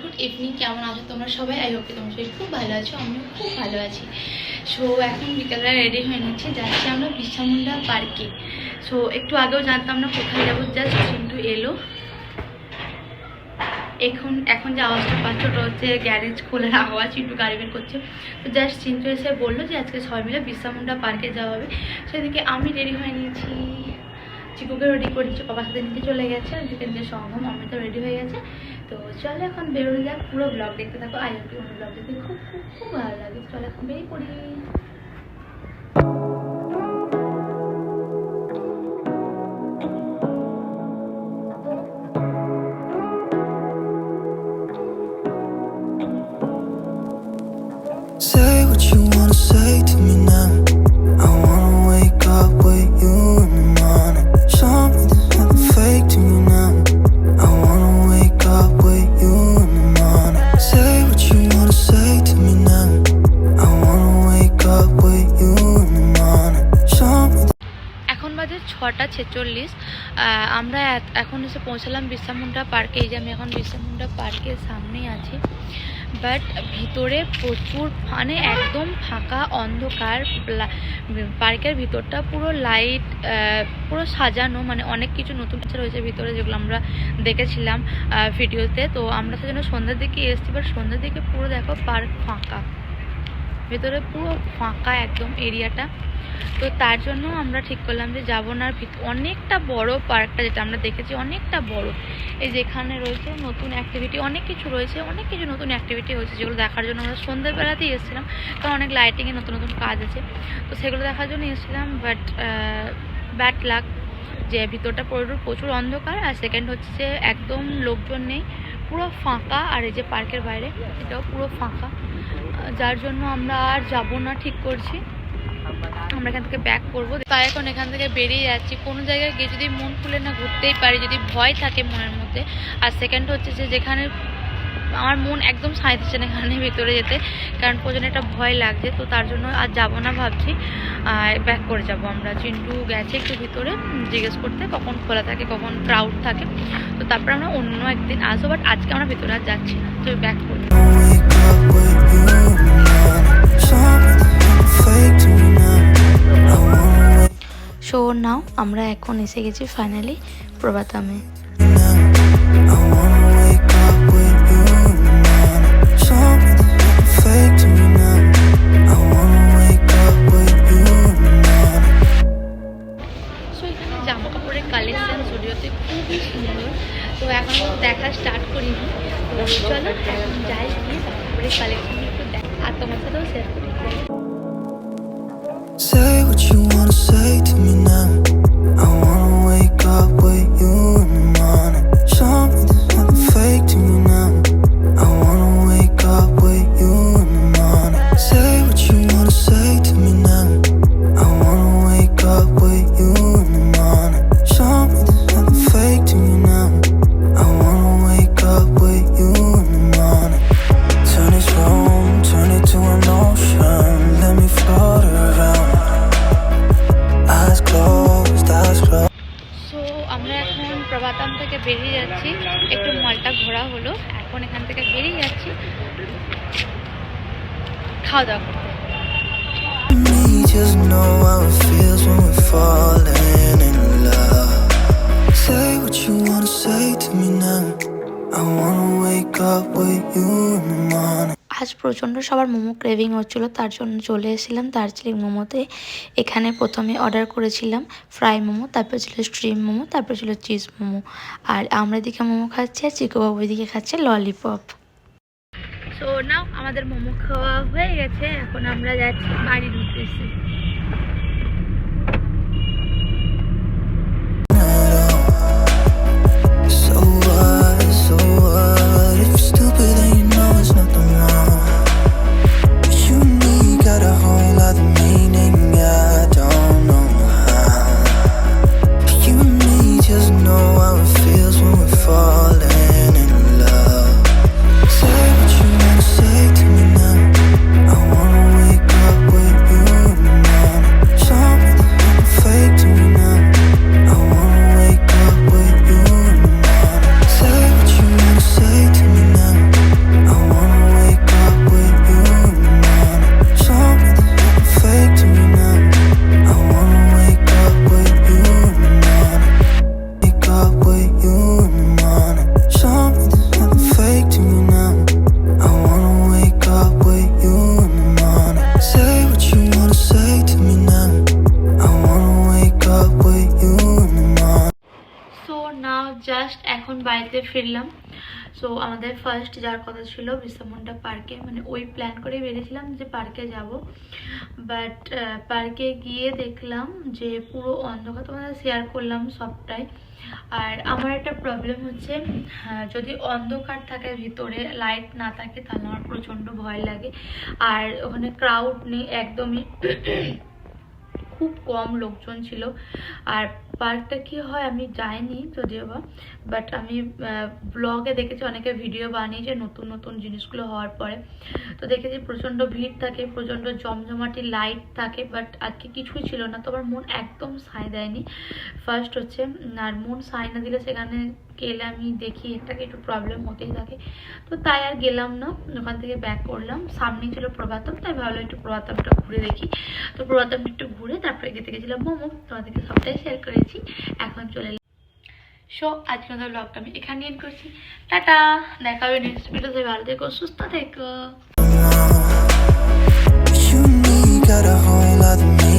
Good evening, কেমন আছো তোমরা সবাই? আই হোপ তোমরা সবাই খুব ভালো আছো, আমিও খুব ভালো আছি। সো এখন বিকেলবেলা রেডি হয়ে নিচ্ছি, যাচ্ছি আমরা বিরসা মুন্ডা পার্কে। সো একটু আগেও জানতাম না কোথায় যাবো, জাস্ট চিন্টু এলো। এখন যে আওয়াজটা পাচ্ছ ওটা হচ্ছে গ্যারেজ খোলার আওয়াজ, চিন্টু গাড়ি বের করছে। তো জাস্ট চিন্টু এসে বললো যে আজকে সবাই মিলে বিরসা মুন্ডা পার্কে যাওয়া হবে। সেদিকে আমি রেডি হয়ে নিয়েছি, চিকুকে রেডি করেছি, পাপার সাথে নিতে চলে গেছে, ওদিকে যে সঙ্গম আমি তো রেডি হয়ে গেছে। তো চলো এখন বেরোনো যাক, পুরো ব্লগ দেখতে থাকো। আই হোপ অন্য ব্লগ দেখতে খুব খুব খুব ভালো লাগে। চলো এখন বেরিয়ে পড়ি। Say what you wanna say to me now. I wanna wake up with you in the morning. Show me there's nothing fake to me now. I wanna wake up with you in the morning. Say what you wanna say to me now. I wanna wake up with you in the morning. Show me. এখন বাজে 6:46। আমরা এখন এসে পৌঁছালাম বিরসা মুন্ডা পার্কে। এই যে আমি এখন বিরসা মুন্ডা পার্কের সামনেই আছি, বাট ভিতরে প্রচুর মানে একদম ফাঁকা অন্ধকার। পার্কের ভিতরটা পুরো লাইট, পুরো সাজানো, মানে অনেক কিছু নতুন কিছু রয়েছে ভিতরে যেগুলো আমরা দেখেছিলাম ভিডিওতে। তো আমরা সেজন্য সন্ধ্যার দিকে এসেছি, বাট সন্ধ্যার দিকে পুরো দেখো পার্ক ফাঁকা, ভেতরে পুরো ফাঁকা একদম এরিয়াটা। তো তার জন্য আমরা ঠিক করলাম যে যাবো না। অনেকটা বড় পার্কটা, যেটা আমরা দেখেছি অনেকটা বড়। এই যেখানে রয়েছে নতুন অ্যাক্টিভিটি, অনেক কিছু রয়েছে, অনেক কিছু নতুন অ্যাক্টিভিটি হয়েছে, যেগুলো দেখার জন্য আমরা সন্ধ্যেবেলাতেই এসেছিলাম, কারণ অনেক লাইটিংয়ে নতুন নতুন কাজ আছে। তো সেগুলো দেখার জন্য এসেছিলাম, বাট ব্যাড লাক যে ভিতরটা প্রচুর অন্ধকার, আর সেকেন্ড হচ্ছে যে একদম লোকজন নেই, পুরো ফাঁকা। আর এই যে পার্কের বাইরে এটাও পুরো ফাঁকা, যার জন্য আমরা আর যাবো না ঠিক করছি। আমরা এখান থেকে ব্যাক করবো, তাই এখন এখান থেকে বেরিয়ে যাচ্ছি। কোনো জায়গায় গিয়ে যদি মন খুলে না ঘুরতেই পারি, যদি ভয় থাকে মনের মধ্যে। আর সেকেন্ড হচ্ছে যে যেখানে আমার মন একদম সাঁই দিচ্ছে না এখানে ভিতরে যেতে, কারণ প্রয়োজনে একটা ভয় লাগছে। তো তার জন্য আর যাবো না ভাবছি, ব্যাক করে যাব আমরা। চিন্টু গেছে একটু ভিতরে জিজ্ঞেস করতে কখন খোলা থাকে, কখন ক্রাউড থাকে। তো তারপর আমরা অন্য একদিন আসবো, বাট আজকে আমরা ভিতরে আর যাচ্ছি না, তো ব্যাক করবো। সো নাও আমরা এখন এসে গেছি ফাইনালি প্রভাতামে। সো এখানে জামা কাপড়ের কালেকশন স্টুডিওতে খুবই সুন্দর। তো এখন দেখা স্টার্ট করিনি, তো চলো এখন যাই গিয়ে জামা কাপড়ের কালেকশন একটু দেখ আর তোমার সাথেও শেয়ার করি। Say what you wanna say to me now. I wanna wake up with you in the morning. Show me there's nothing fake to me now. I wanna wake up with you in the morning. Say what you wanna say to me now. I wanna wake up with you in the morning. Show me there's nothing fake to me now. I wanna wake up with you in the morning. Turn this room, turn it to an ocean. Let me float around. So আমরা এখন প্রভাতাম থেকে বেরিয়ে যাচ্ছি, একটু মলটা ঘোরা হলো, এখন এখান থেকে বেরিয়ে যাচ্ছি খাওয়া দাওয়া করতে। Just know how it feels when we're falling in love. Say what you wanna say to me now. I wanna wake up with you in the morning. আজ প্রচণ্ড সবার মোমো ক্রেভিং হচ্ছিলো, তার জন্য চলে এসেছিলাম দার্জিলিং মোমোতে। এখানে প্রথমে অর্ডার করেছিলাম ফ্রাই মোমো, তারপর ছিল স্ট্রিম মোমো, তারপর ছিল চিজ মোমো। আর আমরা দিকে মোমো খাচ্ছি, আর চিকুবাবু দিকে খাচ্ছে ললিপপ। সো নাও আমাদের মোমো খাওয়া হয়ে গেছে, এখন আমরা যাচ্ছি বাড়ি ঢুকতেছি। Say what you wanna say to me now. I wanna wake up with you in the morning. ফিরলাম। সো আমাদের ফার্স্ট যাওয়ার কথা ছিল বিরসা মুন্ডা পার্কে, মানে ওই প্ল্যান করে বেরিয়েছিলাম যে পার্কে যাব, বাট পার্কে গিয়ে দেখলাম যে পুরো অন্ধকার, তোমাদের শেয়ার করলাম সবটাই। আর আমার একটা প্রবলেম হচ্ছে, যদি অন্ধকার থাকে ভিতরে, লাইট না থাকে, তাহলে আমার প্রচণ্ড ভয় লাগে। আর ওখানে ক্রাউড নেই একদমই, খুব কম লোকজন ছিল। আর পার্কটা কি হয় আমি যাইনি যদিও বা, বাট আমি ব্লগে দেখেছি অনেকে ভিডিও বানিয়েছে নতুন নতুন জিনিসগুলো হওয়ার পরে, তো দেখেছি প্রচণ্ড ভিড় থাকে, প্রচণ্ড জমজমাটি লাইট থাকে, বাট আজকে কিছুই ছিল না। তো আমার মন একদম সায় দেয়নি ফার্স্ট হচ্ছে, আর মন সায় না দিলে সেখানে গেলে আমি দেখি একটাকে একটু প্রবলেম হতেই থাকে, তো তাই আর গেলাম না, ওখান থেকে ব্যাক করলাম। সামনেই ছিল প্রভাতম, তাই ভাবলাম একটু প্রভাতমটা ঘুরে দেখি। তো প্রভাতম একটু ঘুরে তারপরে যেতে গেছিলাম মোমো, তোমাদেরকে সবটাই শেয়ার করেছি। এখন চলে এলাম। সো আজকে আমাদের ব্লগটা আমি এখানে এন্ড করছি। টাটা, দেখা হবে নেক্সট ভিডিওতে। ভালো থেকো, সুস্থ থেকো। You and me got a whole other meaning.